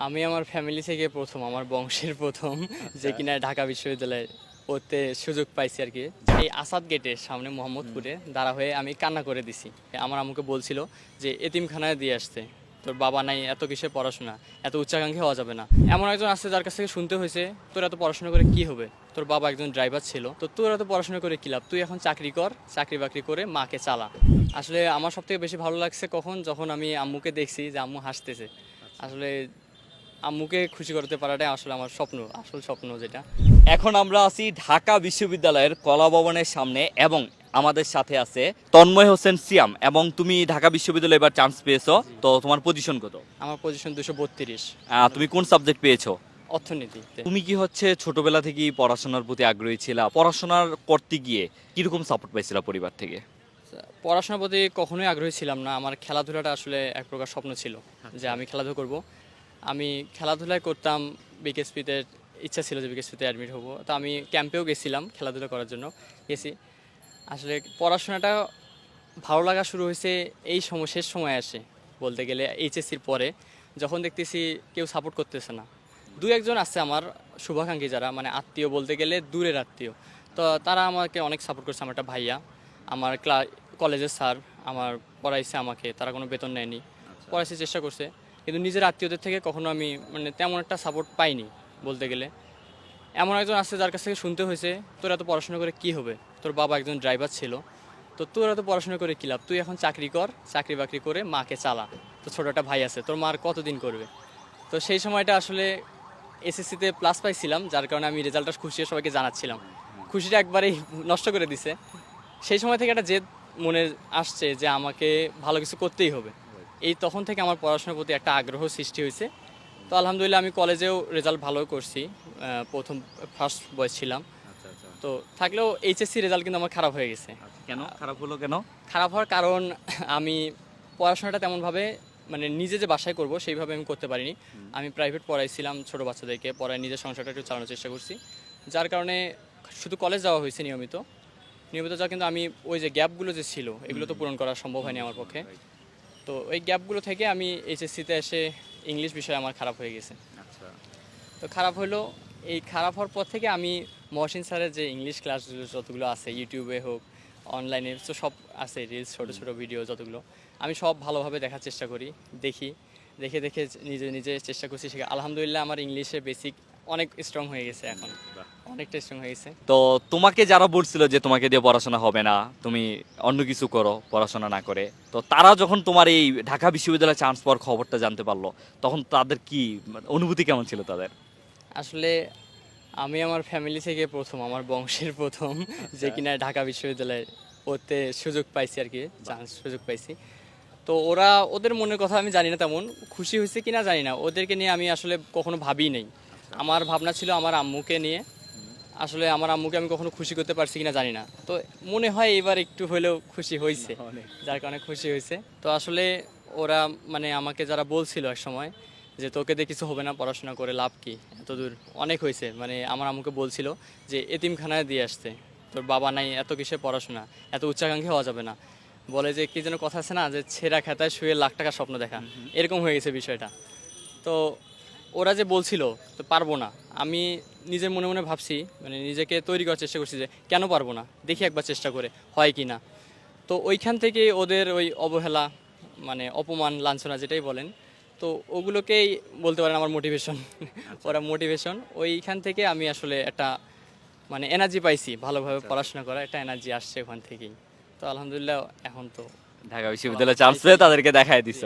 আমি আমার ফ্যামিলি থেকে প্রথম, আমার বংশের প্রথম যে কিনা ঢাকা বিশ্ববিদ্যালয়ে পড়তে সুযোগ পাইছি আর কি। এই আসাদ গেটের সামনে মোহাম্মদপুরে দাঁড়া হয়ে আমি কান্না করে দিছি। আমার আম্মুকে বলছিল যে এতিমখানায় দিয়ে আসতে, তোর বাবা নাই, এত কিসের পড়াশোনা, এত উচ্চাকাঙ্ক্ষী হওয়া যাবে না। এমন একজন আছে যার কাছ থেকে শুনতে হয়েছে তোর এত পড়াশোনা করে কি হবে, তোর বাবা একজন ড্রাইভার ছিল, তো তোর এত পড়াশোনা করে কি লাভ, তুই এখন চাকরি কর, চাকরি বাকরি করে মাকে চালা। আসলে আমার সব থেকে বেশি ভালো লাগছে যখন আমি আম্মুকে দেখছি যে আম্মু হাসতেছে। আসলে আম্মুকে খুশি করতে পারাটাই আসলে আমার স্বপ্ন, আসল স্বপ্ন যেটা। এখন আমরা আছি ঢাকা বিশ্ববিদ্যালয়ের কলা ভবনের সামনে এবং আমাদের সাথে আছে তন্ময় হোসেন সিয়াম। এবং তুমি ঢাকা বিশ্ববিদ্যালয়ে এবার চান্স পেয়েছো, তো তোমার পজিশন কত? আমার পজিশন 232, তুমি কোন সাবজেক্ট পেয়েছো? অর্থনীতি। তুমি কি হচ্ছে ছোটবেলা থেকেই পড়াশোনার প্রতি আগ্রহী ছিলা? পড়াশোনার করতে গিয়ে কিরকম সাপোর্ট পাইছিলা পরিবার থেকে? পড়াশোনার প্রতি কখনোই আগ্রহী ছিলাম না। আমার খেলাধুলাটা আসলে এক প্রকার স্বপ্ন ছিল যে আমি খেলাধুলা করব। আমি খেলাধুলায় করতাম, বিকেএসপিতে ইচ্ছা ছিল যে বিকেএসপিতে অ্যাডমিট হব। তো আমি ক্যাম্পেও গেছিলাম খেলাধুলা করার জন্য, গেছি। আসলে পড়াশোনাটা ভালো লাগা শুরু হয়েছে এই শেষ সময় আসে বলতে গেলে এইচএসসির পরে, যখন দেখতেছি কেউ সাপোর্ট করতেছে না। দু একজন আছে আমার শুভাকাঙ্ক্ষী, যারা মানে আত্মীয় বলতে গেলে দূরের আত্মীয়, তো তারা আমাকে অনেক সাপোর্ট করছে। আমার একটা ভাইয়া, আমার কলেজের স্যার আমার পড়াইছে, আমাকে তারা কোনো বেতন নেয়নি, পড়াইতে চেষ্টা করছে। কিন্তু নিজের আত্মীয়দের থেকে কখনো আমি মানে তেমন একটা সাপোর্ট পাইনি বলতে গেলে। এমন একজন আছে যার কাছ থেকে শুনতে হয়েছে তোর এত পড়াশোনা করে কি হবে, তোর বাবা একজন ড্রাইভার ছিল, তো তোর এত পড়াশোনা করে কী লাভ, তুই এখন চাকরি কর, চাকরি বাকরি করে মাকে চালা। তো ছোটো একটা ভাই আছে, তোর মার কতদিন করবে। তো সেই সময়টা আসলে এসএসসিতে প্লাস পাইছিলাম, যার কারণে আমি রেজাল্টটা খুশি হয়ে সবাইকে জানাচ্ছিলাম। খুশিটা একবারেই নষ্ট করে দিছে। সেই সময় থেকে একটা জেদ মনে আসছে যে আমাকে ভালো কিছু করতেই হবে। এই তখন থেকে আমার পড়াশোনার প্রতি একটা আগ্রহ সৃষ্টি হয়েছে। তো আলহামদুলিল্লাহ আমি কলেজেও রেজাল্ট ভালো করছি, প্রথম ফার্স্ট বয় ছিলাম। তো থাকলেও এইচএসসি রেজাল্ট কিন্তু আমার খারাপ হয়ে গেছে। কেন খারাপ হলো কেন? খারাপ হওয়ার কারণ আমি পড়াশোনাটা তেমনভাবে মানে নিজে যে বাসায় করব সেইভাবে আমি করতে পারিনি। আমি প্রাইভেট পড়াইছিলাম, ছোটো বাচ্চাদেরকে পড়ায় নিজের সংসারটা একটু চালানোর চেষ্টা করছি, যার কারণে শুধু কলেজ যাওয়া হয়েছে নিয়মিত যাওয়া, কিন্তু আমি ওই যে গ্যাপগুলো যে ছিল এগুলো তো পূরণ করা সম্ভব হয়নি আমার পক্ষে। তো ওই গ্যাপগুলো থেকে আমি এইচএসসিতে এসে ইংলিশ বিষয়ে আমার খারাপ হয়ে গেছে। তো খারাপ হলো, এই খারাপ হওয়ার পর থেকে আমি মহসিন স্যারের যে ইংলিশ ক্লাসগুলো যতগুলো আছে, ইউটিউবে হোক অনলাইনে, তো সব আছে রিলস, ছোটো ছোটো ভিডিও যতগুলো, আমি সব ভালোভাবে দেখার চেষ্টা করি, দেখি, দেখে দেখে নিজে নিজে চেষ্টা করছি শেখা। আলহামদুলিল্লাহ আমার ইংলিশে বেসিক অনেক স্ট্রং হয়ে গেছে, এখন অনেকটা স্ট্রং হয়ে গেছে। তো তোমাকে যারা বলছিল যে তোমাকে দিয়ে পড়াশোনা হবে না, তুমি অন্য কিছু করো পড়াশোনা না করে, তো তারা যখন তোমার এই ঢাকা বিশ্ববিদ্যালয়ে চান্স পাওয়ার খবরটা জানতে পারলো, তখন তাদের কি অনুভূতি কেমন ছিল তাদের? আসলে আমি আমার ফ্যামিলি থেকে প্রথম, আমার বংশের প্রথম যে কিনা ঢাকা বিশ্ববিদ্যালয়ে পড়তে সুযোগ পাইছি আর কি, সুযোগ পাইছি। তো ওদের মনের কথা আমি জানি না, তেমন খুশি হয়েছে কিনা জানি না, ওদেরকে নিয়ে আমি আসলে কখনো ভাবি নাই। আমার ভাবনা ছিল আমার আম্মুকে নিয়ে। আসলে আমার আম্মুকে আমি কখনো খুশি করতে পারছি কিনা জানি না, তো মনে হয় এবার একটু হলেও খুশি হয়েছে, যার কারণে খুশি হয়েছে। তো আসলে ওরা মানে আমাকে যারা বলছিল এক সময় যে তোকে দিয়ে কিছু হবে না, পড়াশোনা করে লাভ কি, এত দূর অনেক হয়েছে, মানে আমার আম্মুকে বলছিল যে এতিমখানায় দিয়ে আসতে, তোর বাবা নাই, এত কিসের পড়াশোনা, এত উচ্চাকাঙ্ক্ষী হওয়া যাবে না। বলে যে কি যেন কথা আছে না, যে ছেঁড়া খাতায় শুয়ে লাখ টাকা স্বপ্ন দেখা, এরকম হয়ে গেছে বিষয়টা। তো ওরা যে বলছিল তো পারবো না, আমি নিজের মনে মনে ভাবছি, মানে নিজেকে তৈরি করার চেষ্টা করছি যে কেন পারবো না, দেখি একবার চেষ্টা করে হয় কি না। তো ওইখান থেকে ওদের ওই অবহেলা, মানে অপমান লাঞ্ছনা যেটাই বলেন, তো ওগুলোকেই বলতে পারেন আমার মোটিভেশন। ওরা মোটিভেশন, ওইখান থেকে আমি আসলে একটা মানে এনার্জি পাইছি, ভালোভাবে পড়াশোনা করা একটা এনার্জি আসছে ওখান থেকেই। তো আলহামদুলিল্লাহ এখন তো ঢাকা বিশ্ববিদ্যালয়ে চান্স পেয়ে তাদেরকে দেখায় দিছো।